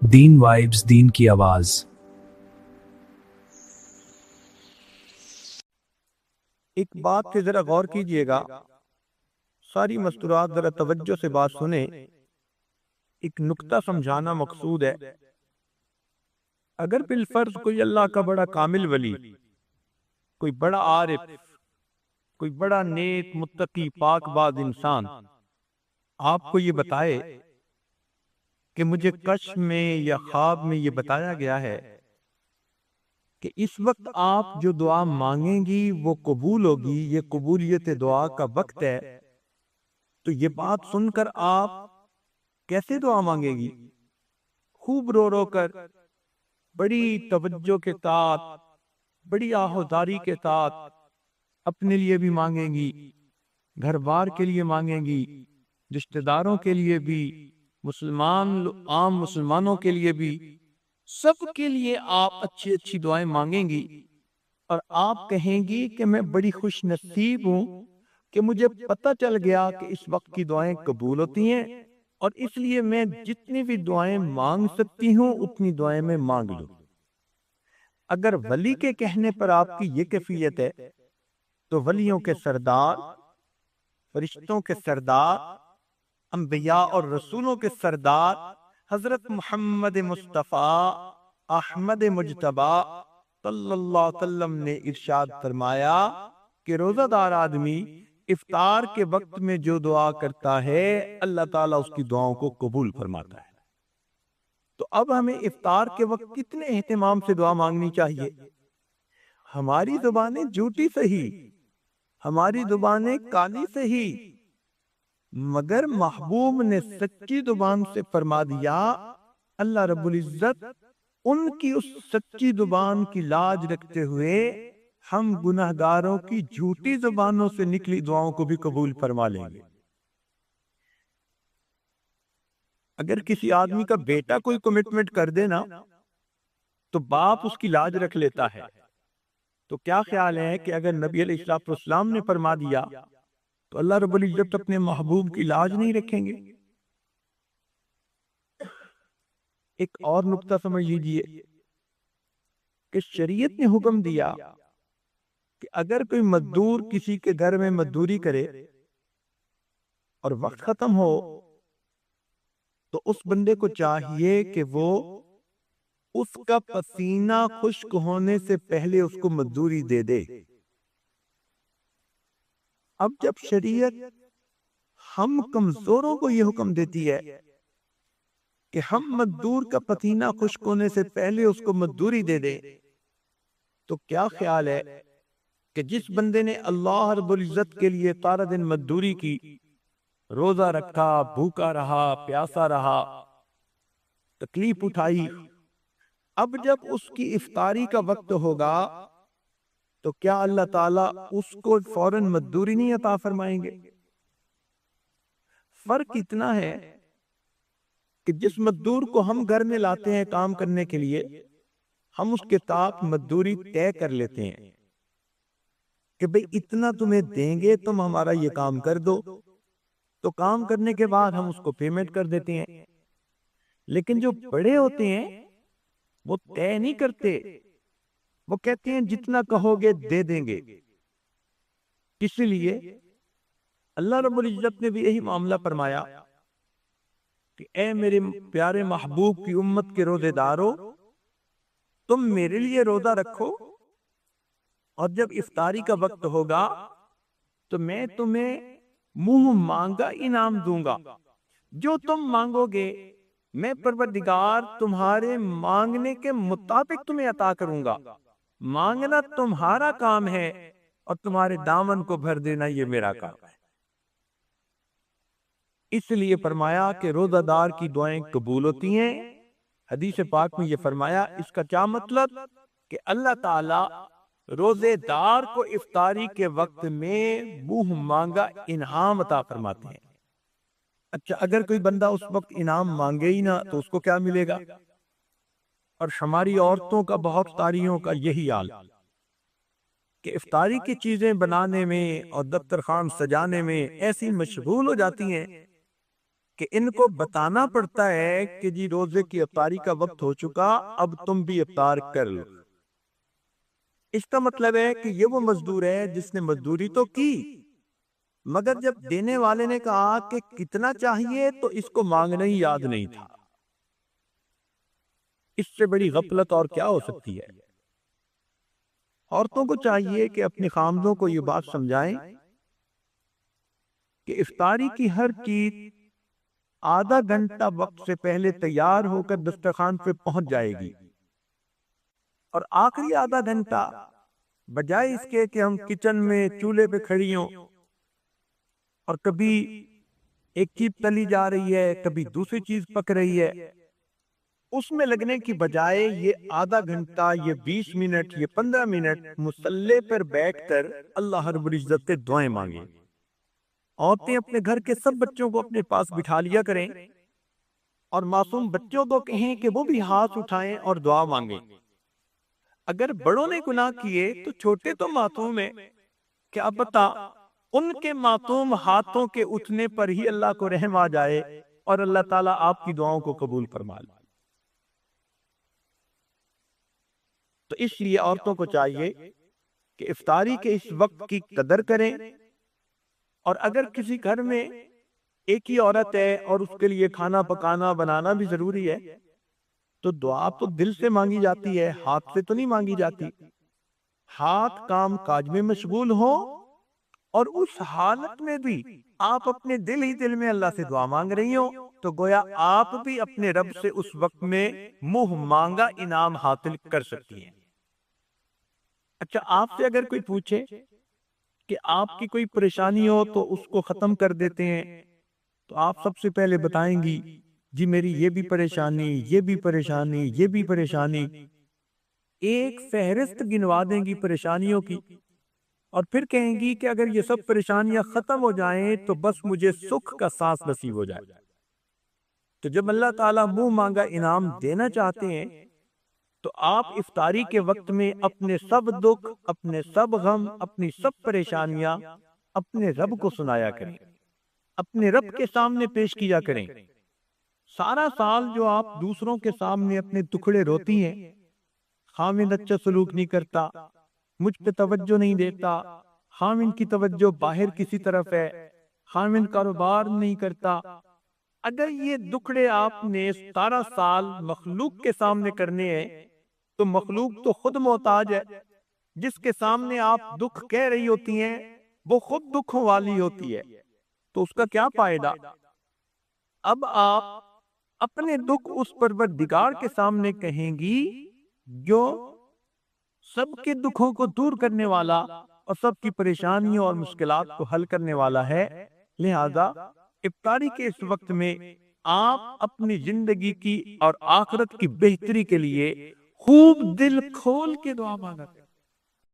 دین vibes, دین کی آواز۔ ایک بات پہ ذرا غور کیجئے گا، ساری مستورات ذرا توجہ سے بات سنیں، ایک نکتہ سمجھانا مقصود ہے۔ اگر بالفرض کوئی اللہ کا بڑا کامل ولی، کوئی بڑا عارف، کوئی بڑا نیک متقی پاک باز انسان آپ کو یہ بتائے کہ مجھے کشف میں یا خواب میں یہ بتایا گیا ہے کہ اس وقت آپ جو دعا مانگیں گی وہ قبول ہوگی، یہ قبولیت دعا کا وقت ہے، تو یہ بات سن کر آپ کیسے دعا مانگیں گی؟ خوب رو رو کر، بڑی توجہ کے ساتھ، بڑی آہوزاری کے ساتھ اپنے لیے بھی مانگیں گی، گھر بار کے لیے مانگیں گی، رشتہ داروں کے لیے بھی، عام مسلمانوں کے لیے بھی، سب کے لیے آپ اچھی اچھی دعائیں مانگیں گی، اور آپ کہیں گی کہ میں بڑی خوش نصیب ہوں کہ مجھے پتہ چل گیا کہ اس وقت کی دعائیں قبول ہوتی ہیں، اور اس لیے میں جتنی بھی دعائیں مانگ سکتی ہوں اتنی دعائیں میں مانگ لوں۔ اگر ولی کے کہنے پر آپ کی یہ کیفیت ہے تو ولیوں کے سردار، فرشتوں کے سردار، انبیاء اور رسولوں کے سردار حضرت محمد مصطفیٰ احمد مجتبی صلی اللہ علیہ وسلم نے ارشاد فرمایا کہ روزہ دار آدمی افطار کے وقت میں جو دعا کرتا ہے اللہ تعالیٰ اس کی دعاؤں کو قبول فرماتا ہے۔ تو اب ہمیں افطار کے وقت کتنے اہتمام سے دعا مانگنی چاہیے؟ ہماری زبانیں جھوٹی سہی، ہماری زبانیں کالی سہی، مگر محبوب نے سچی زبان سے فرما دیا، اللہ رب العزت ان کی اس سچی زبان کی لاج رکھتے ہوئے ہم گناہگاروں کی جھوٹی زبانوں سے نکلی دعاؤں کو بھی قبول فرما لیں گے۔ اگر کسی آدمی کا بیٹا کوئی کمٹمنٹ کر دے نا تو باپ اس کی لاج رکھ لیتا ہے، تو کیا خیال ہے کہ اگر نبی علیہ السلام نے فرما دیا تو اللہ رب العزت اپنے محبوب کی لاج نہیں رکھیں گے؟ ایک اور نکتہ سمجھ لیجئے کہ شریعت نے حکم دیا کہ اگر کوئی مزدور کسی کے گھر میں مزدوری کرے اور وقت ختم ہو تو اس بندے کو چاہیے کہ وہ اس کا پسینہ خشک ہونے سے پہلے اس کو مزدوری دے دے۔ اب جب شریعت ہم کمزوروں کو یہ حکم دیتی ہے کہ ہم مزدور کا پسینہ خشک ہونے سے پہلے اس کو مزدوری دے دیں، تو کیا خیال ہے کہ جس بندے نے اللہ رب العزت کے لیے سارا دن مزدوری کی، روزہ رکھا، بھوکا رہا، پیاسا رہا، تکلیف اٹھائی، اب جب اس کی افطاری کا وقت ہوگا تو کیا اللہ تعالیٰ اس کو فوراً مزدوری نہیں عطا فرمائیں گے؟ فرق اتنا ہے کہ جس مزدور کو ہم گھر میں لاتے ہیں کام کرنے کے لیے، ہم اس کے ساتھ مزدوری طے کر لیتے ہیں کہ بھئی اتنا تمہیں دیں گے، تم ہمارا یہ کام کر دو، تو کام کرنے کے بعد ہم اس کو پیمنٹ کر دیتے ہیں۔ لیکن جو بڑے ہوتے ہیں وہ طے نہیں کرتے، وہ کہتے ہیں جتنا کہو گے دے دیں گے۔ اس لیے اللہ رب العزت نے بھی یہی معاملہ فرمایا کہ اے میرے پیارے محبوب کی امت کے روزے دارو، تم میرے لیے روزہ رکھو، اور جب افطاری کا وقت ہوگا تو میں تمہیں منہ مانگا انعام دوں گا، جو تم مانگو گے میں پروردگار تمہارے مانگنے کے مطابق تمہیں عطا کروں گا۔ مانگنا تمہارا کام ہے اور تمہارے دامن کو بھر دینا یہ میرا کام ہے۔ اس لیے فرمایا کہ روزہ دار کی دعائیں قبول ہوتی ہیں۔ حدیث پاک میں یہ فرمایا، اس کا کیا مطلب؟ کہ اللہ تعالی روزے دار کو افطاری کے وقت میں منہ مانگا انعام عطا فرماتے ہیں۔ اچھا، اگر کوئی بندہ اس وقت انعام مانگے ہی نہ تو اس کو کیا ملے گا؟ اور ہماری عورتوں کا، بہت ساریوں کا یہی حال کہ افطاری کی چیزیں بنانے میں اور دفترخوان سجانے میں ایسی مشغول ہو جاتی ہیں کہ ان کو بتانا پڑتا ہے کہ جی روزے کی افطاری کا وقت ہو چکا، اب تم بھی افطار کر لو۔ اس کا مطلب ہے کہ یہ وہ مزدور ہے جس نے مزدوری تو کی، مگر جب دینے والے نے کہا کہ کتنا چاہیے تو اس کو مانگنا ہی یاد نہیں تھا۔ اس سے بڑی غفلت اور کیا ہو سکتی ہے؟ عورتوں کو چاہیے کہ اپنے خامدوں کو یہ بات سمجھائیں کہ افطاری کی ہر چیز آدھا گھنٹہ وقت سے پہلے تیار ہو کر دسترخوان پہ پہنچ جائے گی، اور آخری آدھا گھنٹہ بجائے اس کے کہ ہم کچن میں چولہے پہ کھڑی ہوں اور کبھی ایک چیز تلی جا رہی ہے، کبھی دوسری چیز پک رہی ہے، اس میں لگنے کی بجائے یہ آدھا گھنٹہ، یہ 20 منٹ، یہ 15 منٹ مصلی پر بیٹھ کر اللہ رب العزت سے دعائیں مانگیں۔ عورتیں اپنے گھر کے سب بچوں کو اپنے پاس بٹھا لیا کریں اور معصوم بچوں کو کہیں کہ وہ بھی ہاتھ اٹھائیں اور دعا مانگیں۔ اگر بڑوں نے گناہ کیے تو چھوٹے تو معصوم ہیں، کیا پتا ان کے معصوم ہاتھوں کے اٹھنے پر ہی اللہ کو رحم آ جائے اور اللہ تعالیٰ آپ کی دعاؤں کو قبول فرما لے۔ تو اس لیے عورتوں کو چاہیے کہ افطاری کے اس وقت کی قدر کریں، اور اگر کسی گھر میں ایک ہی عورت ہے اور اس کے لیے کھانا پکانا بنانا بھی ضروری ہے تو دعا تو دل سے مانگی جاتی ہے، ہاتھ سے تو نہیں مانگی جاتی۔ ہاتھ کام کاج میں مشغول ہو اور اس حالت میں بھی آپ اپنے دل ہی دل میں اللہ سے دعا مانگ رہی ہو تو گویا آپ بھی اپنے رب سے اس وقت میں منہ مانگا انعام حاصل کر سکتی ہیں۔ اچھا، آپ سے اگر کوئی پوچھے کہ آپ کی کوئی پریشانی ہو تو اس کو ختم کر دیتے ہیں، تو آپ سب سے پہلے بتائیں گی جی میری یہ بھی پریشانی، یہ بھی پریشانی، یہ بھی پریشانی، ایک فہرست گنوا دیں گی پریشانیوں کی، اور پھر کہیں گی کہ اگر یہ سب پریشانیاں ختم ہو جائیں تو بس مجھے سکھ کا سانس نصیب ہو جائے۔ تو جب اللہ تعالیٰ منہ مانگا انعام دینا چاہتے ہیں تو آپ افطاری کے وقت میں اپنے سب دکھ، اپنے سب غم، اپنی سب پریشانیاں اپنے رب کو سنایا کریں، اپنے رب کے سامنے پیش کیا کریں۔ سارا سال جو آپ دوسروں کے سامنے اپنے ٹکڑے روتی ہیں، خامد اچھا سلوک نہیں کرتا، مجھ پہ توجہ نہیں دیتا، خامد کی توجہ باہر کسی طرف ہے، خامد کاروبار نہیں کرتا، اگر یہ دکھڑے آپ نے سارا سال مخلوق کے سامنے کرنے ہیں تو مخلوق تو خود محتاج ہے، جس کے سامنے آپ دکھ کہہ رہی ہوتی ہیں وہ خود دکھوں والی ہوتی ہے، تو اس کا کیا فائدہ؟ اب آپ اپنے دکھ اس پروردگار کے سامنے کہیں گی جو سب کے دکھوں کو دور کرنے والا اور سب کی پریشانیوں اور مشکلات کو حل کرنے والا ہے۔ لہذا افطاری کے اس وقت میں آپ اپنی زندگی کی اور آخرت کی بہتری کے لیے خوب دل کھول کے دعا مانگا کریں۔